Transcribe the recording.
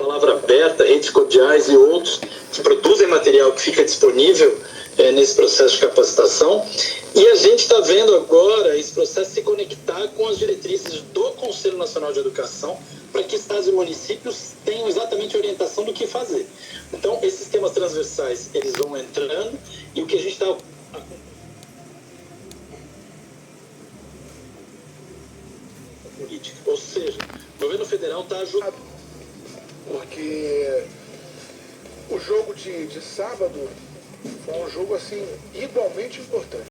palavra aberta, redes cordiais e outros que produzem material que fica disponível nesse processo de capacitação. E a gente está vendo agora esse processo se conectar com as diretrizes do Conselho Nacional de Educação para que estados e municípios tenham exatamente a orientação do que fazer. Então, esses temas transversais, eles vão entrando e o que a gente está... política. Ou seja, o governo federal está ajudando. Porque o jogo de sábado foi um jogo assim igualmente importante.